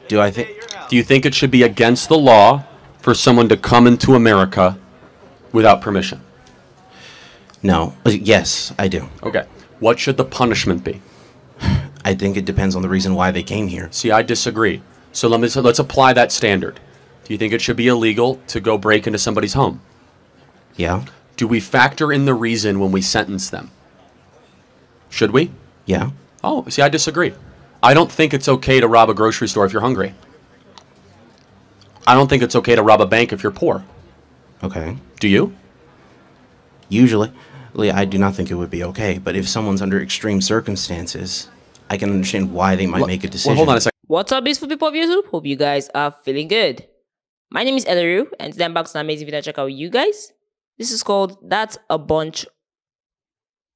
Do you think it should be against the law for someone to come into America without permission? No. Yes, I do. Okay. What should the punishment be? I think it depends on the reason why they came here. See, I disagree. So let's apply that standard. Do you think it should be illegal to go break into somebody's home? Yeah. Do we factor in the reason when we sentence them? Should we? Yeah. Oh, see, I disagree. I don't think it's okay to rob a grocery store if you're hungry. I don't think it's okay to rob a bank if you're poor. Okay. Do you? Usually, I do not think it would be okay. But if someone's under extreme circumstances, I can understand why they might make a decision. Well, hold on a second. What's up, beautiful people of YouTube? Hope you guys are feeling good. My name is Elaru, and today I'm back to an amazing video to check out you guys. This is called That's a Bunch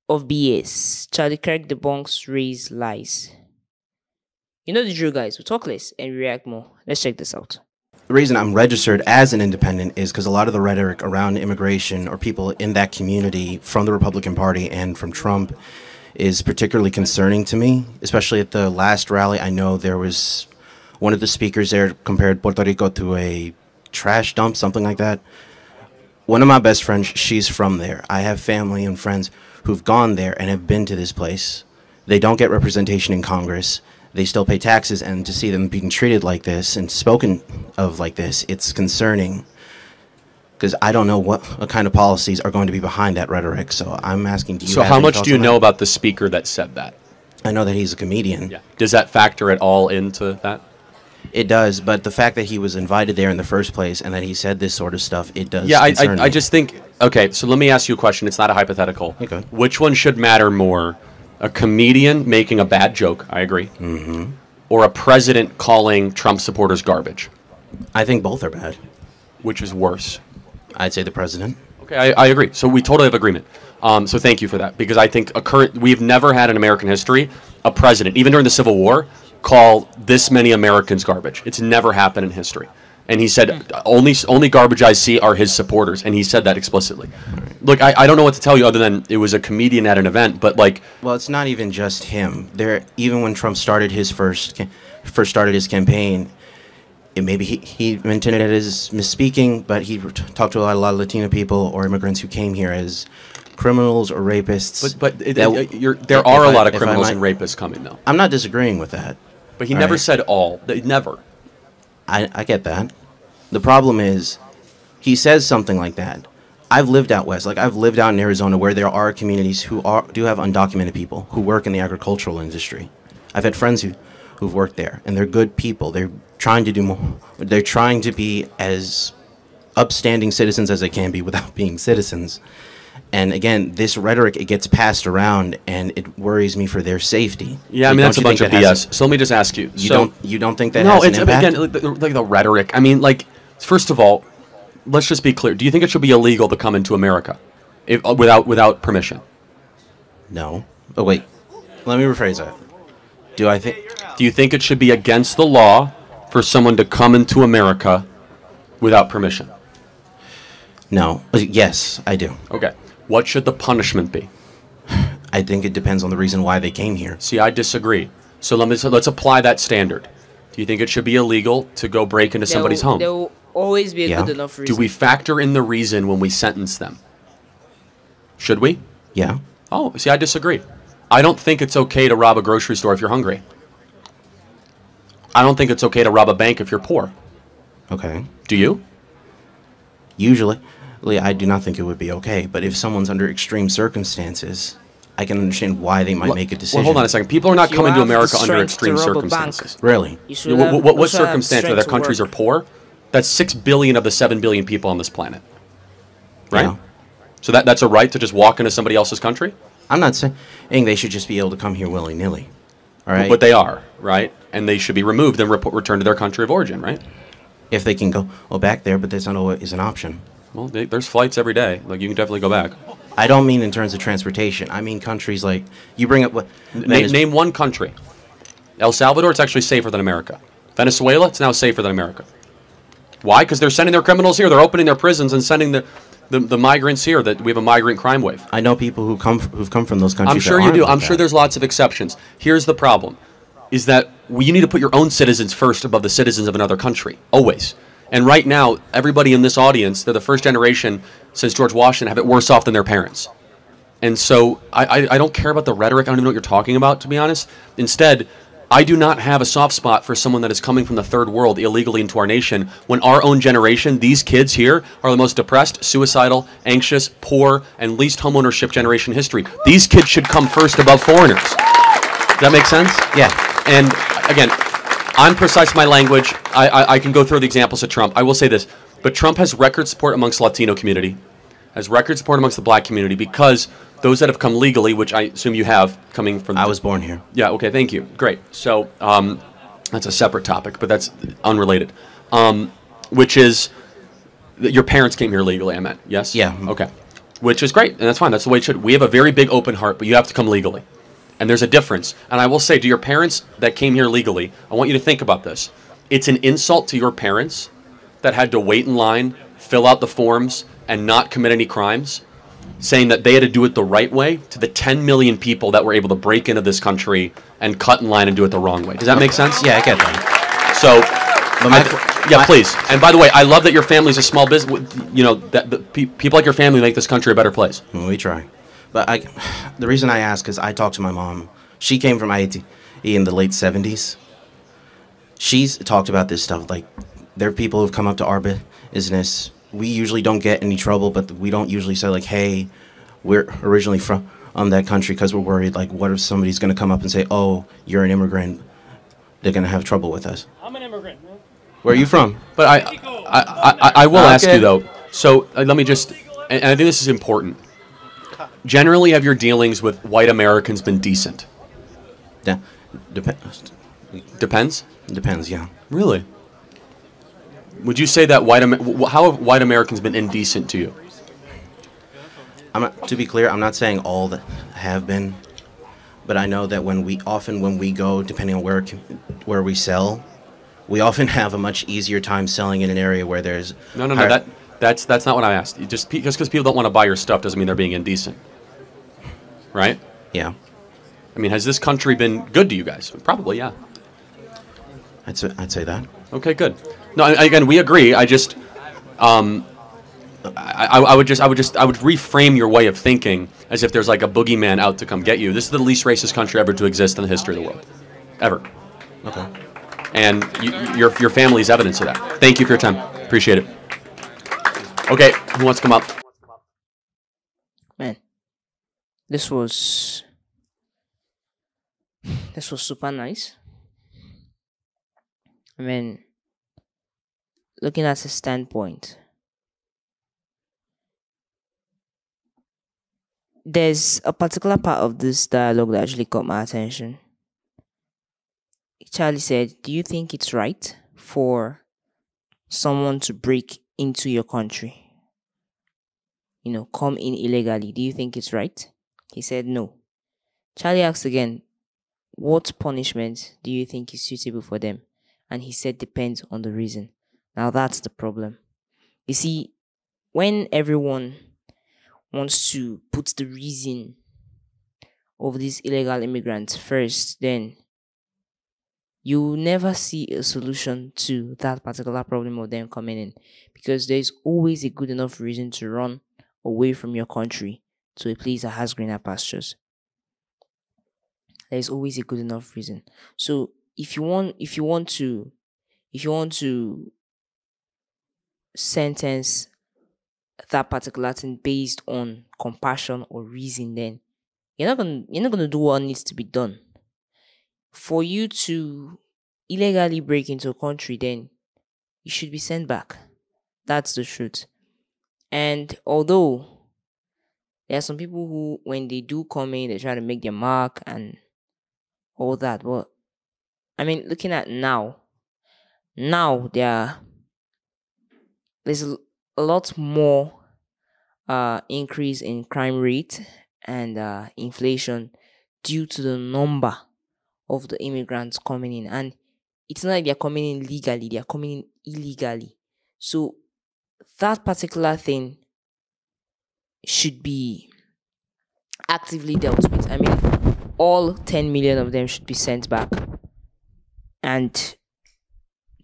of BS. Charlie Kirk debunks Ray's lies. You know the drill, guys. We talk less and we react more. Let's check this out. The reason I'm registered as an independent is because a lot of the rhetoric around immigration or people in that community from the Republican Party and from Trump is particularly concerning to me, especially at the last rally. I know there was one of the speakers there compared Puerto Rico to a trash dump, something like that. One of my best friends, she's from there. I have family and friends who've gone there and have been to this place. They don't get representation in Congress. They still pay taxes, and to see them being treated like this and spoken of like this, it's concerning. Because I don't know what kind of policies are going to be behind that rhetoric. So I'm asking, do you So have how any much thoughts do you on know that? about the speaker that said that? I know that he's a comedian. Yeah. Does that factor at all into that? It does, but the fact that he was invited there in the first place and that he said this sort of stuff, it does Yeah, concern I me. just think, okay, so let me ask you a question. It's not a hypothetical. Okay. Which one should matter more? A comedian making a bad joke, I agree, or a president calling Trump supporters garbage? I think both are bad. Which is worse? I'd say the president. Okay, I agree. So we totally have agreement. So thank you for that, because I think we've never had in American history a president, even during the Civil War, call this many Americans garbage. It's never happened in history. And he said, only garbage I see are his supporters, and he said that explicitly. Look, I don't know what to tell you other than it was a comedian at an event, but like... Well, it's not even just him. Even when Trump started his first started his campaign, maybe he intended it as misspeaking, but he talked to a lot of Latino people or immigrants who came here as criminals or rapists. But there are a lot of criminals and rapists coming, though. I'm not disagreeing with that. But he never said all. Never. I get that. The problem is, he says something like that. I've lived out west. Like, I've lived out in Arizona where there are communities who do have undocumented people who work in the agricultural industry. I've had friends who've worked there, and they're good people. They're trying to do more. They're trying to be as upstanding citizens as they can be without being citizens. And again, this rhetoric, it gets passed around, and it worries me for their safety. Yeah, I mean, that's a bunch of BS. So let me just ask you. You don't think that has an impact? No, it's, again, like the rhetoric. I mean, like, first of all, let's just be clear. Do you think it should be illegal to come into America without permission? No. Oh, wait. Let me rephrase that. Do you think it should be against the law for someone to come into America without permission? No. Yes, I do. Okay. What should the punishment be? I think it depends on the reason why they came here. See, I disagree. So let's apply that standard. Do you think it should be illegal to go break into somebody's home? There will always be a good enough reason. Do we factor in the reason when we sentence them? Should we? Yeah. Oh, see, I disagree. I don't think it's okay to rob a grocery store if you're hungry. I don't think it's okay to rob a bank if you're poor. Okay. Do you? Usually, I do not think it would be okay. But if someone's under extreme circumstances, I can understand why they might make a decision. Well, hold on a second. People are not coming to America under extreme circumstances. Really? What circumstance where their countries are poor? That's 6 billion of the 7 billion people on this planet. Right? Yeah. So that's a right to just walk into somebody else's country? I'm not saying they should just be able to come here willy-nilly. All right? But they are, right? And they should be removed and returned to their country of origin, right? If they can go back there, but that's not always an option. Well, there's flights every day. Like, you can definitely go back. I don't mean in terms of transportation. I mean countries like, you bring up what... Name one country. El Salvador, it's actually safer than America. Venezuela, it's now safer than America. Why? Because they're sending their criminals here. They're opening their prisons and sending the migrants here. That we have a migrant crime wave. I know people who've come from those countries. I'm sure you do. I'm sure there's lots of exceptions. Here's the problem. is that you need to put your own citizens first above the citizens of another country, always. And right now, everybody in this audience, they're the first generation since George Washington, have it worse off than their parents. And so I don't care about the rhetoric. I don't even know what you're talking about, to be honest. Instead, I do not have a soft spot for someone that is coming from the third world illegally into our nation when our own generation, these kids here, are the most depressed, suicidal, anxious, poor, and least homeownership generation in history. These kids should come first above foreigners. Does that make sense? Yeah. And again, I'm precise in my language. I can go through the examples of Trump. I will say this, but Trump has record support amongst the Latino community, has record support amongst the black community, because those that have come legally, which I assume you have, coming from... I was born here. Yeah, okay, thank you. Great. So that's a separate topic, but that's unrelated. Which is, your parents came here legally, I meant, yes? Yeah. Okay. Which is great, and that's fine. That's the way it should. We have a very big open heart, but you have to come legally. And there's a difference. And I will say, to your parents that came here legally, I want you to think about this. It's an insult to your parents that had to wait in line, fill out the forms, and not commit any crimes, saying that they had to do it the right way, to the 10 million people that were able to break into this country and cut in line and do it the wrong way. Does that make sense? Yeah, I get that. So, please. And by the way, I love that your family's a small business. You know, that people like your family make this country a better place. Well, we try. But the reason I ask is I talked to my mom. She came from Haiti in the late 70s. She's talked about this stuff. Like, there are people who've come up to our business. We usually don't get any trouble, but we don't usually say, like, hey, we're originally from that country, because we're worried, like, what if somebody's going to come up and say, oh, you're an immigrant? They're going to have trouble with us. I'm an immigrant. Where are you from? But I will ask you, though. So let me just, and I think this is important. Generally, have your dealings with white Americans been decent? Yeah. Depends. Depends, yeah. Really? Would you say that how have white Americans been indecent to you? To be clear, I'm not saying all that have been, but I know that when we go, depending on where we sell, we often have a much easier time selling in an area where there's... No, that's not what I asked. Just because people don't want to buy your stuff doesn't mean they're being indecent. Right? Yeah. I mean, has this country been good to you guys? Probably, yeah. I'd say that. Okay, good. No, again, we agree. I just, I would reframe your way of thinking as if there's like a boogeyman out to come get you. This is the least racist country ever to exist in the history of the world, ever. Okay. And your family is evidence of that. Thank you for your time. Appreciate it. Okay, who wants to come up? Man, this was super nice. I mean, looking at his standpoint, there's a particular part of this dialogue that actually caught my attention. Charlie said, do you think it's right for someone to break into your country? You know, come in illegally. Do you think it's right? He said no. Charlie asked again, what punishment do you think is suitable for them? And he said depends on the reason. Now that's the problem. You see, when everyone wants to put the reason of these illegal immigrants first, then you never see a solution to that particular problem of them coming in, because there's always a good enough reason to run away from your country to a place that has greener pastures. There's always a good enough reason. So if you want to sentence that particular thing based on compassion or reason, then you're not gonna do what needs to be done. For you to illegally break into a country, then you should be sent back. That's the truth. And although there are some people who, when they do come in, they try to make their mark and all that. But I mean, looking at now there's a lot more increase in crime rate and inflation due to the number of the immigrants coming in. And it's not like they're coming in legally, they're coming in illegally. So that particular thing should be actively dealt with. I mean, all 10 million of them should be sent back. and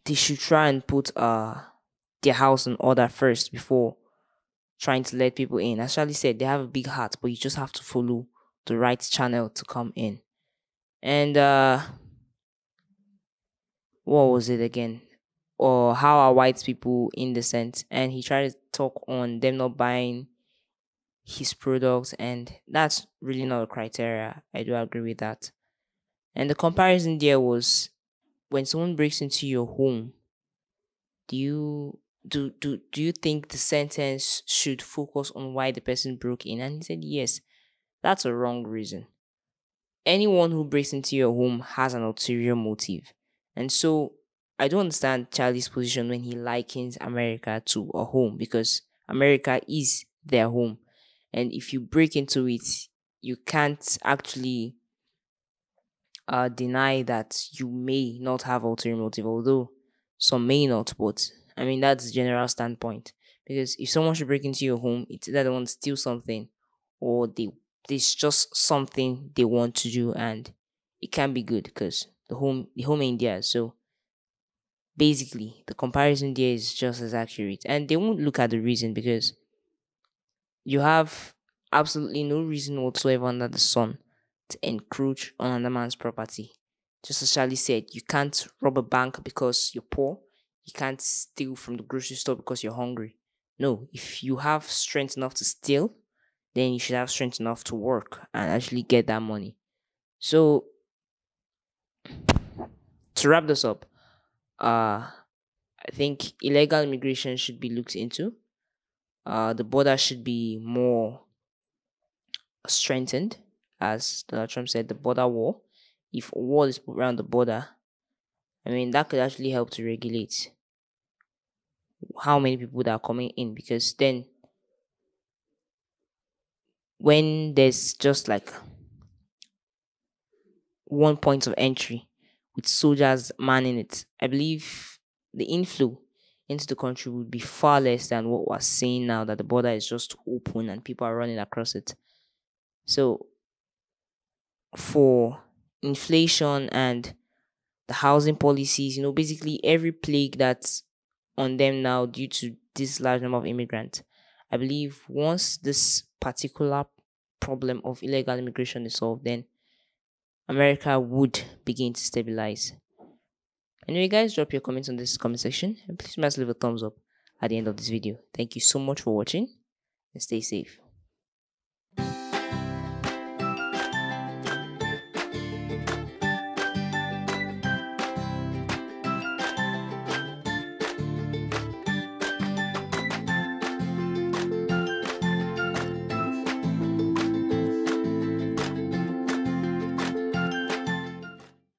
they should try and put their house in order first before trying to let people in. As Charlie said, they have a big heart, but you just have to follow the right channel to come in. And what was it again? Or how are white people indecent? And he tried to talk on them not buying his products, and that's really not a criteria. I do agree with that. And the comparison there was, when someone breaks into your home, do you do you think the sentence should focus on why the person broke in? And he said yes. That's a wrong reason. Anyone who breaks into your home has an ulterior motive. And so I don't understand Charlie's position when he likens America to a home, because America is their home. And if you break into it, you can't actually deny that you may not have ulterior motive, although some may not. But I mean, that's the general standpoint. Because if someone should break into your home, it's either they want to steal something, or there's just something they want to do, and it can be good because the home ain't theirs. So basically, the comparison there is just as accurate, and they won't look at the reason, because you have absolutely no reason whatsoever under the sun to encroach on another man's property. Just as Charlie said, you can't rob a bank because you're poor. You can't steal from the grocery store because you're hungry. No, if you have strength enough to steal, then you should have strength enough to work and actually get that money. So, to wrap this up, I think illegal immigration should be looked into. The border should be more strengthened, as Donald Trump said, the border wall. If a wall is put around the border, I mean, that could actually help to regulate how many people that are coming in, because then when there's just like one point of entry with soldiers manning it, I believe the inflow into the country would be far less than what we're seeing now, that the border is just open and people are running across it. So, for inflation and the housing policies, basically every plague that's on them now due to this large number of immigrants, I believe once this particular problem of illegal immigration is solved, then America would begin to stabilize. Anyway, guys, drop your comments on this comment section, and please remember to leave a thumbs up at the end of this video. Thank you so much for watching, and stay safe.